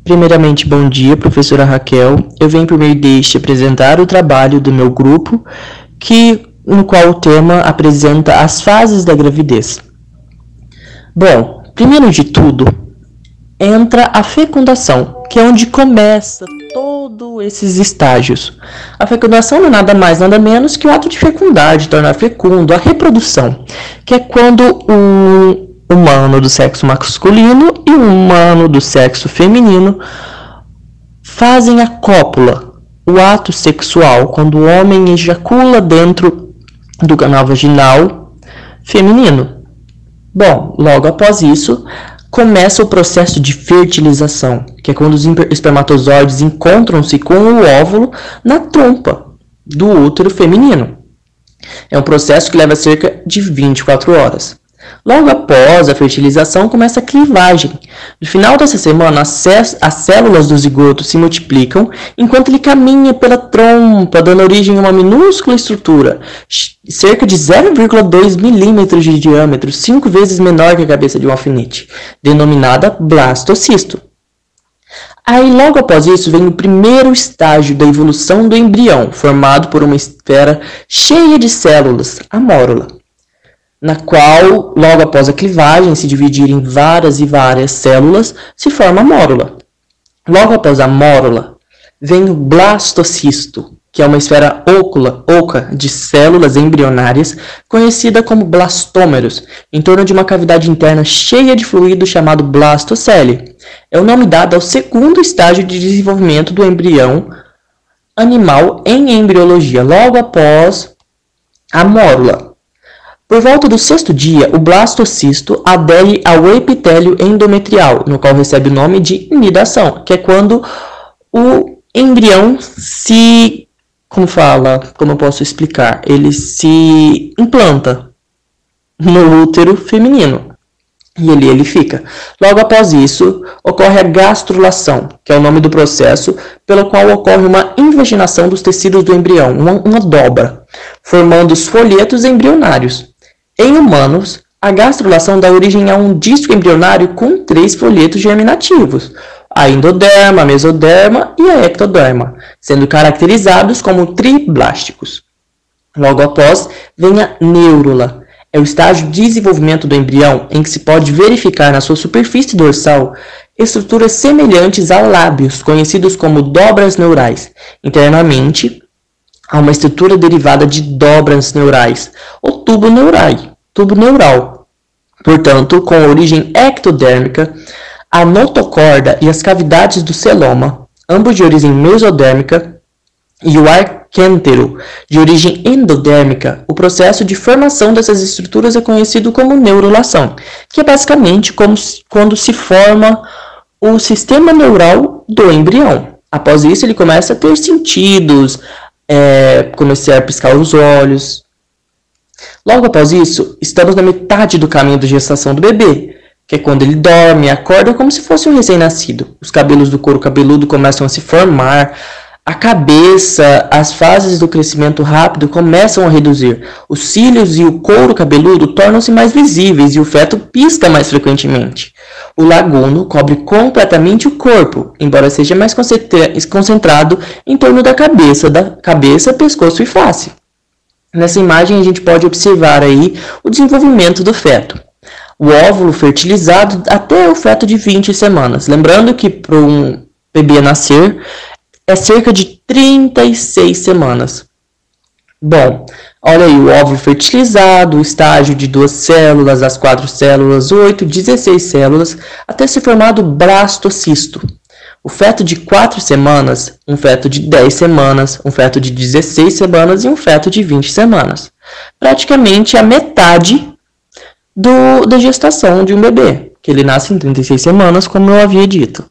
Primeiramente, bom dia, professora Raquel. Eu venho por meio deste apresentar o trabalho do meu grupo, no qual o tema apresenta as fases da gravidez. Bom, primeiro de tudo, entra a fecundação, que é onde começa todos esses estágios. A fecundação não é nada mais, nada menos que o ato de fecundar, de tornar fecundo, a reprodução, que é quando um humano do sexo masculino e um humano do sexo feminino fazem a cópula, o ato sexual, quando o homem ejacula dentro do canal vaginal feminino. Bom, logo após isso, começa o processo de fertilização, que é quando os espermatozoides encontram-se com o óvulo na trompa do útero feminino. É um processo que leva cerca de 24 horas. Logo após a fertilização, começa a clivagem. No final dessa semana, as células do zigoto se multiplicam enquanto ele caminha pela trompa, dando origem a uma minúscula estrutura, cerca de 0,2 milímetros de diâmetro, 5 vezes menor que a cabeça de um alfinete, denominada blastocisto. Aí, logo após isso, vem o primeiro estágio da evolução do embrião, formado por uma esfera cheia de células, a mórula, na qual, logo após a clivagem se dividir em várias e várias células, se forma a mórula. Logo após a mórula, vem o blastocisto, que é uma esfera oca de células embrionárias, conhecida como blastômeros, em torno de uma cavidade interna cheia de fluido chamado blastocele. É o nome dado ao segundo estágio de desenvolvimento do embrião animal em embriologia, logo após a mórula. Por volta do 6º dia, o blastocisto adere ao epitélio endometrial, no qual recebe o nome de inidação, que é quando o embrião se... Como eu posso explicar? Ele se implanta no útero feminino. E ele fica. Logo após isso, ocorre a gastrulação, que é o nome do processo pelo qual ocorre uma invaginação dos tecidos do embrião, uma dobra, formando os folhetos embrionários. Em humanos, a gastrulação dá origem a um disco embrionário com 3 folhetos germinativos, a endoderma, a mesoderma e a ectoderma, sendo caracterizados como triblásticos. Logo após, vem a neurula. É o estágio de desenvolvimento do embrião em que se pode verificar na sua superfície dorsal estruturas semelhantes a lábios, conhecidos como dobras neurais. Internamente, há uma estrutura derivada de dobras neurais, ou tubo neural. Portanto, com origem ectodérmica, a notocorda e as cavidades do celoma, ambos de origem mesodérmica, e o arquêntero, de origem endodérmica. O processo de formação dessas estruturas é conhecido como neurulação, que é basicamente quando se forma o sistema neural do embrião. Após isso, ele começa a ter sentidos, começar a piscar os olhos. Logo após isso, estamos na metade do caminho da gestação do bebê, que é quando ele dorme e acorda como se fosse um recém-nascido. Os cabelos do couro cabeludo começam a se formar, a cabeça, as fases do crescimento rápido começam a reduzir. Os cílios e o couro cabeludo tornam-se mais visíveis e o feto pisca mais frequentemente. O laguno cobre completamente o corpo, embora seja mais concentrado em torno da cabeça, pescoço e face. Nessa imagem a gente pode observar aí o desenvolvimento do feto. O óvulo fertilizado até o feto de 20 semanas. Lembrando que para um bebê nascer é cerca de 36 semanas. Bom, olha aí o óvulo fertilizado, o estágio de 2 células, as 4 células, 8, 16 células, até ser formado o blastocisto. O feto de 4 semanas, um feto de 10 semanas, um feto de 16 semanas e um feto de 20 semanas. Praticamente a metade da gestação de um bebê, que ele nasce em 36 semanas, como eu havia dito.